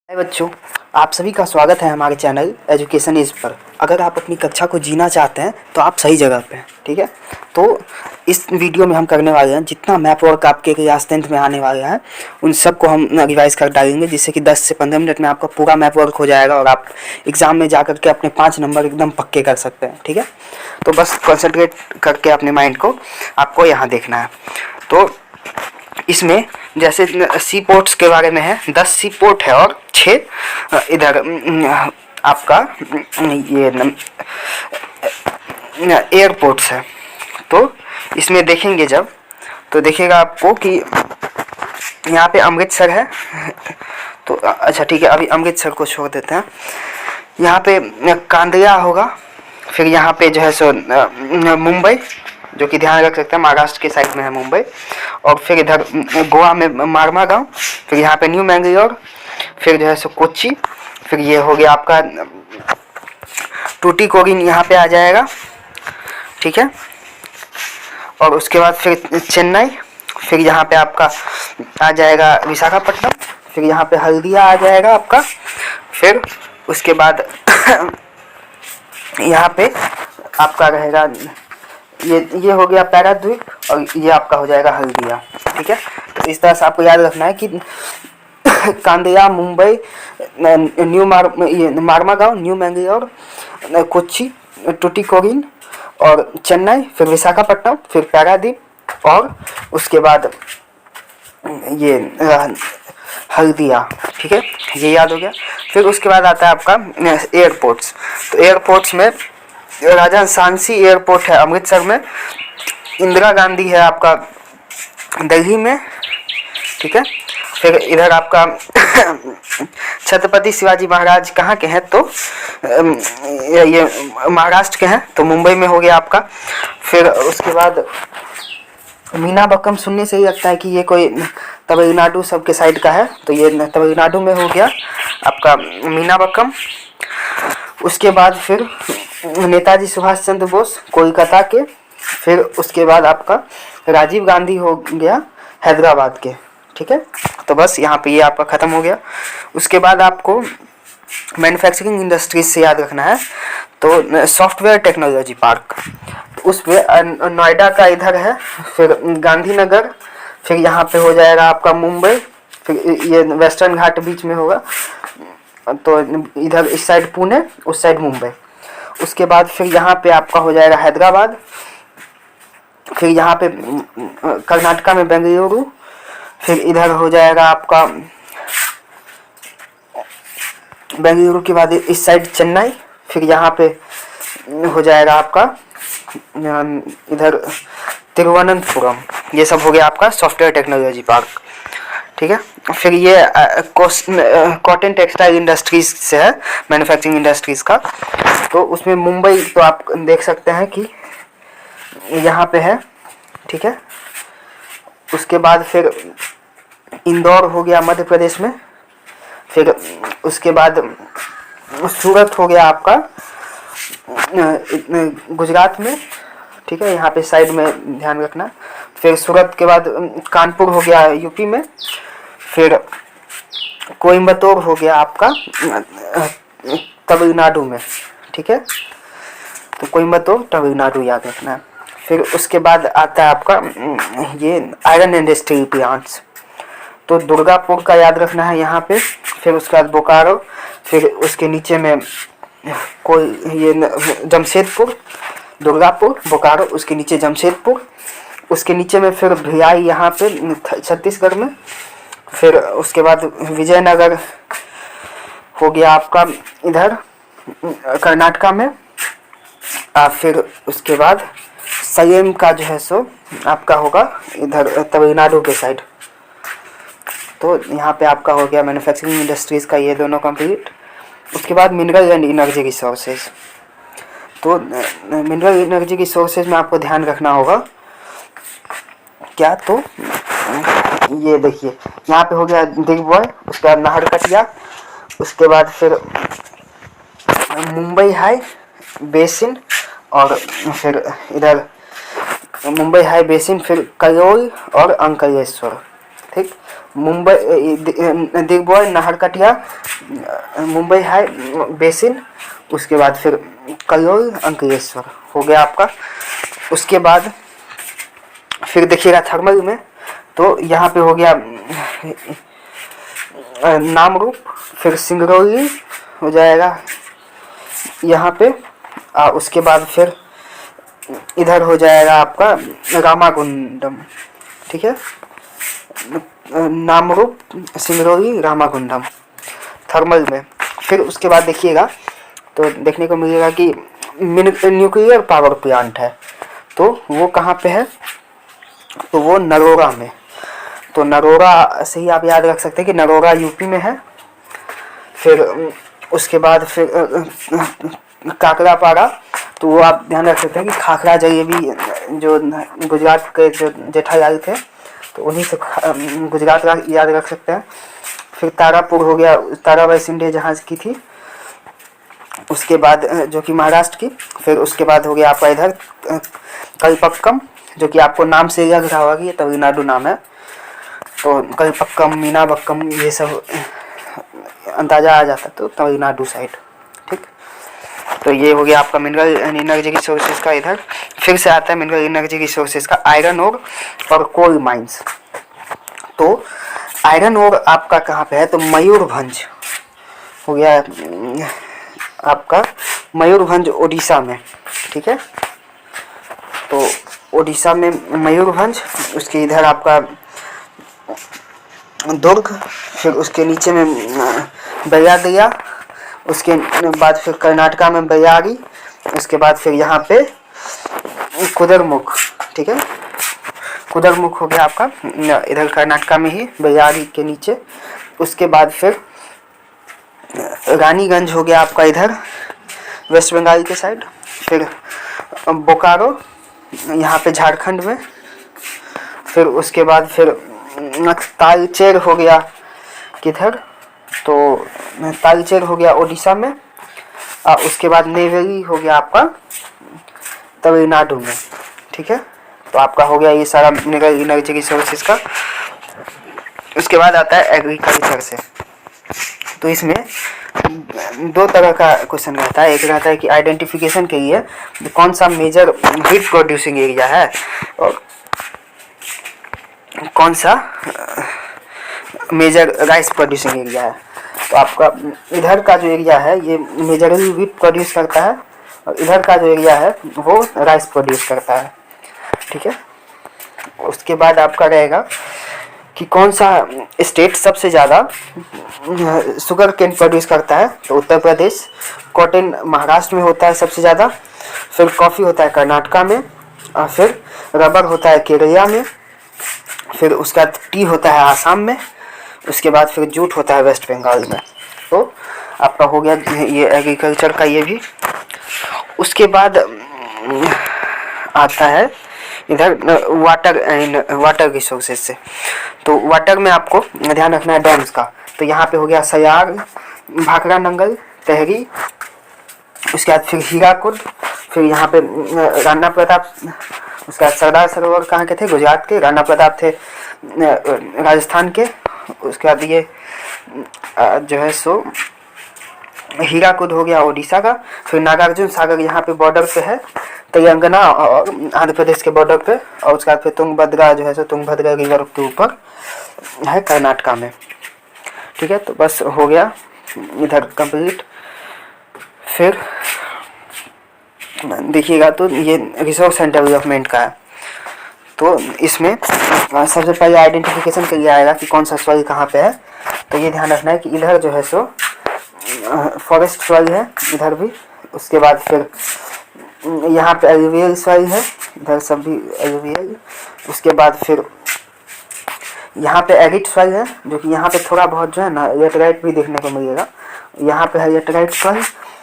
हाय बच्चों, आप सभी का स्वागत है हमारे चैनल एजुकेशन इज पर। अगर आप अपनी कक्षा को जीना चाहते हैं तो आप सही जगह पे हैं। ठीक है, तो इस वीडियो में हम करने वाले हैं जितना मैप वर्क आपके क्लास 10th में आने वाले हैं उन सब को हम रिवाइज कर डालेंगे, जिससे कि 10 से 15 मिनट में आपका पूरा मैप वर्क हो जाएगा और आप एग्ज़ाम में जा कर के अपने 5 नंबर एकदम पक्के कर सकते हैं। ठीक है, तो बस कंसंट्रेट करके अपने माइंड को आपको यहाँ देखना है। तो इसमें जैसे सी पोर्ट्स के बारे में है, 10 सी पोर्ट है और 6 इधर आपका ये एयरपोर्ट्स है। तो इसमें देखेंगे जब तो देखिएगा आपको कि यहाँ पे अमृतसर है। तो अच्छा ठीक है, अभी अमृतसर को छोड़ देते हैं। यहाँ पे कांदिया होगा, फिर यहाँ पे जो है सो मुंबई, जो कि ध्यान रख सकते हैं महाराष्ट्र के साइड में है मुंबई, और फिर इधर गोवा में मारमा गाँव, फिर यहाँ पे न्यू मैंगलोर, फिर जो है सो कोच्चि, फिर ये हो गया आपका टूटीकोरिन यहाँ पे आ जाएगा। ठीक है, और उसके बाद फिर चेन्नई, फिर यहाँ पे आपका आ जाएगा विशाखापट्टनम, फिर यहाँ पे हल्दिया आ जाएगा आपका, फिर उसके बाद यहाँ पे आपका रहेगा ये हो गया पैराद्वीप, और ये आपका हो जाएगा हल्दिया। ठीक है, तो इस तरह से आपको याद रखना है कि कांदिया, मुंबई, मारमा गाँव, न्यू मैंगलोर, कोच्चि, टूटीकोरिन और चेन्नई, फिर विशाखापट्टनम, फिर पैराद्वीप और उसके बाद ये हल्दिया। ठीक है, ये याद हो गया। फिर उसके बाद आता है आपका एयरपोर्ट्स। तो एयरपोर्ट्स में राजा सांसी एयरपोर्ट है अमृतसर में, इंदिरा गांधी है आपका दिल्ली में। ठीक है, फिर इधर आपका छत्रपति शिवाजी महाराज कहाँ के हैं, तो ये महाराष्ट्र के हैं, तो मुंबई में हो गया आपका। फिर उसके बाद मीनाबक्कम सुनने से ही लगता है कि ये कोई तमिलनाडु सब के साइड का है, तो ये तमिलनाडु में हो गया आपका मीनाबक्कम। उसके बाद फिर नेताजी सुभाष चंद्र बोस कोलकाता के, फिर उसके बाद आपका राजीव गांधी हो गया हैदराबाद के। ठीक है, तो बस यहाँ पे ये आपका ख़त्म हो गया। उसके बाद आपको मैन्युफैक्चरिंग इंडस्ट्रीज से याद रखना है, तो सॉफ्टवेयर टेक्नोलॉजी पार्क, उस पर नोएडा का इधर है, फिर गांधीनगर, फिर यहाँ पे हो जाएगा आपका मुंबई, फिर ये वेस्टर्न घाट बीच में होगा, तो इधर इस साइड पुणे, उस साइड मुंबई। उसके बाद फिर यहाँ पे आपका हो जाएगा हैदराबाद, फिर यहाँ पे कर्नाटका में बेंगलुरु, फिर इधर हो जाएगा आपका बेंगलुरु के बाद इस साइड चेन्नई, फिर यहाँ पे हो जाएगा आपका इधर तिरुवनंतपुरम। ये सब हो गया आपका सॉफ्टवेयर टेक्नोलॉजी पार्क। ठीक है, फिर ये कॉटन टेक्सटाइल इंडस्ट्रीज से है, मैन्युफैक्चरिंग इंडस्ट्रीज का, तो उसमें मुंबई तो आप देख सकते हैं कि यहाँ पे है। ठीक है, उसके बाद फिर इंदौर हो गया मध्य प्रदेश में, फिर उसके बाद सूरत हो गया आपका गुजरात में। ठीक है, यहाँ पे साइड में ध्यान रखना। फिर सूरत के बाद कानपुर हो गया यूपी में, फिर कोयम्बतूर हो गया आपका तमिलनाडु में। ठीक है, तो कोयम्बतूर तमिलनाडु याद रखना है। फिर उसके बाद आता है आपका ये आयरन एंड स्टील प्लांट्स, तो दुर्गापुर का याद रखना है यहाँ पे। फिर उसके बाद बोकारो, फिर उसके नीचे में कोई ये जमशेदपुर, दुर्गापुर, बोकारो, उसके नीचे जमशेदपुर, उसके नीचे में फिर भिलाई यहाँ पे छत्तीसगढ़ में, फिर उसके बाद विजयनगर हो गया आपका इधर कर्नाटका में, फिर उसके बाद सलेम का जो है सो आपका होगा इधर तमिलनाडु के साइड। तो यहाँ पे आपका हो गया मैन्युफैक्चरिंग इंडस्ट्रीज का ये दोनों कंप्लीट। उसके बाद मिनरल एंड एनर्जी रिसोर्सेज, तो मिनरल एनर्जी रिसोर्सेज में आपको ध्यान रखना होगा क्या, तो ये देखिए यहाँ पे हो गया दिग्बॉय, उसके बाद नाहरकटिया, उसके बाद फिर मुंबई हाई बेसिन, और फिर इधर मुंबई हाई बेसिन, फिर कलोल और अंकलेश्वर। ठीक। मुंबई दिग्बोय नाहरकटिया मुंबई हाई बेसिन, उसके बाद फिर कलोल अंकलेश्वर हो गया आपका। उसके बाद फिर देखिएगा थर्मल में, तो यहाँ पे हो गया नामरूप, फिर सिंगरौली हो जाएगा यहाँ पे, उसके बाद फिर इधर हो जाएगा आपका रामागुंडम, ठीक है, नामरूप, सिंगरौली, रामागुंडम थर्मल में। फिर उसके बाद देखिएगा तो देखने को मिलेगा कि न्यूक्लियर पावर प्लांट है, तो वो कहाँ पे है, तो वो नरोरा में। तो नरोरा से ही आप याद रख सकते हैं कि नरोरा यूपी में है। फिर उसके बाद फिर काकरापाड़ा, तो वो आप ध्यान रख सकते हैं कि खाखरा जलेबी जो गुजरात के जो जेठालाल थे, तो उन्हीं से गुजरात याद रख सकते हैं। फिर तारापुर हो गया, ताराबाई शिंदे जहाज की थी, उसके बाद जो कि महाराष्ट्र की। फिर उसके बाद हो गया आपका इधर कलपक्कम, जो कि आपको नाम से लग रहा होगा कि ये तमिलनाडु नाम है, तो कलपक्कम, मीनाबक्कम, ये सब अंदाजा आ जाता, तो तमिलनाडु साइड, ठीक। तो ये हो गया आपका मिनरल एनर्जी रिसोर्सेज का। इधर फिर से आता है मिनरल एनर्जी रिसोर्सेज का आयरन ओर और कोल माइंस। तो आयरन ओर आपका कहाँ पे है, तो मयूरभंज हो गया आपका, मयूरभंज उड़ीसा में, ठीक है। तो उड़ीसा में मयूरभंज, उसके इधर आपका दुर्ग, फिर उसके नीचे में बैरागया, उसके बाद फिर कर्नाटका में बयारी, उसके बाद फिर यहाँ पे कुदरमुख, ठीक है, कुदरमुख हो गया आपका इधर कर्नाटका में ही बयारी के नीचे। उसके बाद फिर रानीगंज हो गया आपका इधर वेस्ट बंगाल के साइड। फिर बोकारो यहाँ पे झारखंड में। फिर उसके बाद फिर तालचेर हो गया किधर, तो तालचेर हो गया उड़ीसा में। उसके बाद नेवेली हो गया आपका तमिलनाडु में, ठीक है। तो आपका हो गया ये सारा मिनरल एनर्जी रिसोर्सेज का। उसके बाद आता है एग्रीकल्चर से, तो इसमें दो तरह का क्वेश्चन रहता है। एक रहता है कि आइडेंटिफिकेशन के लिए कौन सा मेजर व्हीट प्रोड्यूसिंग एरिया है और कौन सा मेजर राइस प्रोड्यूसिंग एरिया है। तो आपका इधर का जो एरिया है ये मेजरली व्हीट प्रोड्यूस करता है, और इधर का जो एरिया है वो राइस प्रोड्यूस करता है, ठीक है। उसके बाद आपका रहेगा कि कौन सा स्टेट सबसे ज़्यादा शुगर केन प्रोड्यूस करता है, तो उत्तर प्रदेश। कॉटन महाराष्ट्र में होता है सबसे ज़्यादा, फिर कॉफ़ी होता है कर्नाटका में, और फिर रबर होता है केरला में, फिर उसका टी होता है आसाम में, उसके बाद फिर जूट होता है वेस्ट बंगाल में। तो आपका हो गया ये एग्रीकल्चर का ये भी। उसके बाद आता है इधर वाटर रिसोर्सेज से। तो वाटर में आपको ध्यान रखना है डैम्स का। तो यहाँ पे हो गया सयाग, भाखड़ा नंगल, तहरी, उसके बाद फिर हीराकुद, फिर यहाँ पे राणा प्रताप, उसके बाद सरदार सरोवर कहाँ के थे, गुजरात के, राणा प्रताप थे राजस्थान के। उसके बाद ये जो है सो हीराकुद हो गया उड़ीसा का। फिर नागार्जुन सागर यहाँ पे बॉर्डर पे है, तेलंगाना और आंध्र प्रदेश के बॉर्डर पे। और उसके बाद फिर तुंगभद्रा जो है सो तुंगभद्रा रिवर के ऊपर है कर्नाटका में, ठीक है। तो बस हो गया इधर कंप्लीट। फिर देखिएगा तो ये रिसोर्स एंड डेवलपमेंट का है। तो इसमें सबसे पहले आइडेंटिफिकेशन के लिए आएगा कि कौन सा सॉइल कहाँ पे है। तो ये ध्यान रखना है कि इधर जो है सो फॉरेस्ट सॉइल है, इधर भी। उसके बाद फिर यहाँ पे एलुवियल सॉइल है, इधर सब भी एलुवियल। उसके बाद फिर यहाँ पे एरिड सॉइल है, जो कि यहाँ पे थोड़ा बहुत जो है ना लेटराइट भी देखने को मिलेगा। यहाँ पे है लेटराइट सॉइल।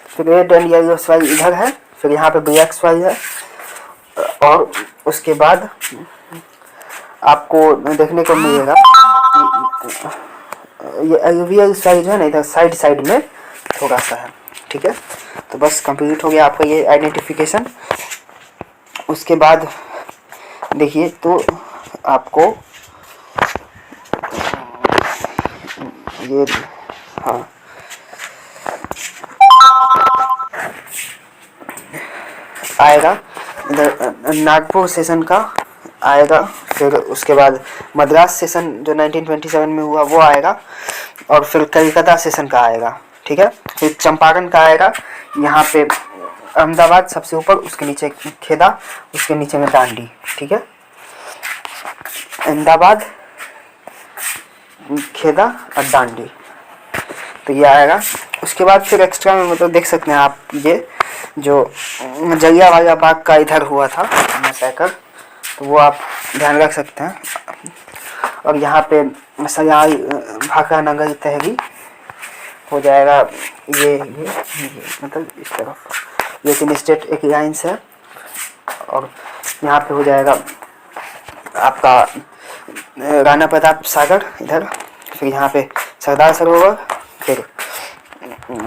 फिर रेड एंड येलो सॉइल इधर है। फिर यहाँ पे ब्लैक सॉइल है। और उसके बाद आपको देखने को मिलेगा ये एलुवियल सॉइल जो है ना इधर साइड साइड में थोड़ा सा है, ठीक है। तो बस कंप्लीट हो गया आपका ये आइडेंटिफिकेशन। उसके बाद देखिए तो आपको ये हाँ आएगा, इधर नागपुर सेशन का आएगा, फिर उसके बाद मद्रास सेशन जो 1927 में हुआ वो आएगा, और फिर कलकत्ता सेशन का आएगा, ठीक है। फिर चंपारण का आएगा यहाँ पे अहमदाबाद सबसे ऊपर, उसके नीचे खेदा, उसके नीचे में दांडी, ठीक है। अहमदाबाद, खेदा और दांडी, तो ये आएगा। उसके बाद फिर एक्स्ट्रा में मतलब देख सकते हैं आप, ये जो जलियांवाला बाग का इधर हुआ था मैसेकर, तो वो आप ध्यान रख सकते हैं। और यहाँ पे सयाल भाखड़ा नगर तहरी हो जाएगा, ये मतलब इस तरफ ये तीन स्टेट एक लाइन से है। और यहाँ पे हो जाएगा आपका राणा प्रताप सागर इधर, फिर यहाँ पे सरदार सरोवर, फिर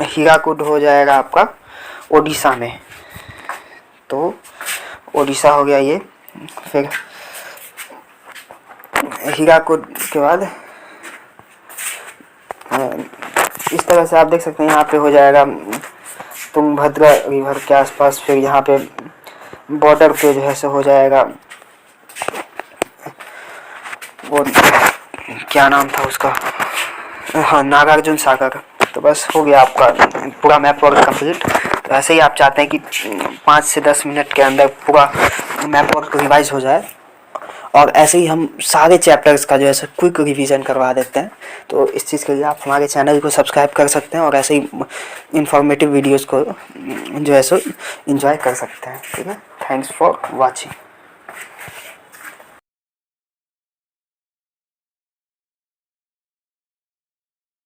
हीराकुद हो जाएगा आपका ओडिशा में, तो ओडिशा हो गया ये। फिर हीराकुद के बाद इस तरह से आप देख सकते हैं यहाँ पे हो जाएगा तुंगभद्रा रिवर के आसपास, फिर यहाँ पे बॉर्डर पे जो है सो हो जाएगा वो क्या नाम था उसका, हाँ नागार्जुन सागर। तो बस हो गया आपका पूरा मैप वर्क कंप्लीट। तो ऐसे ही आप चाहते हैं कि 5 से 10 मिनट के अंदर पूरा मैप वर्क रिवाइज हो जाए, और ऐसे ही हम सारे चैप्टर्स का जो है सो क्विक रिवीजन करवा देते हैं। तो इस चीज़ के लिए आप हमारे चैनल को सब्सक्राइब कर सकते हैं, और ऐसे ही इंफॉर्मेटिव वीडियोस को जो है सो एंजॉय कर सकते हैं, ठीक है। Thanks for watching.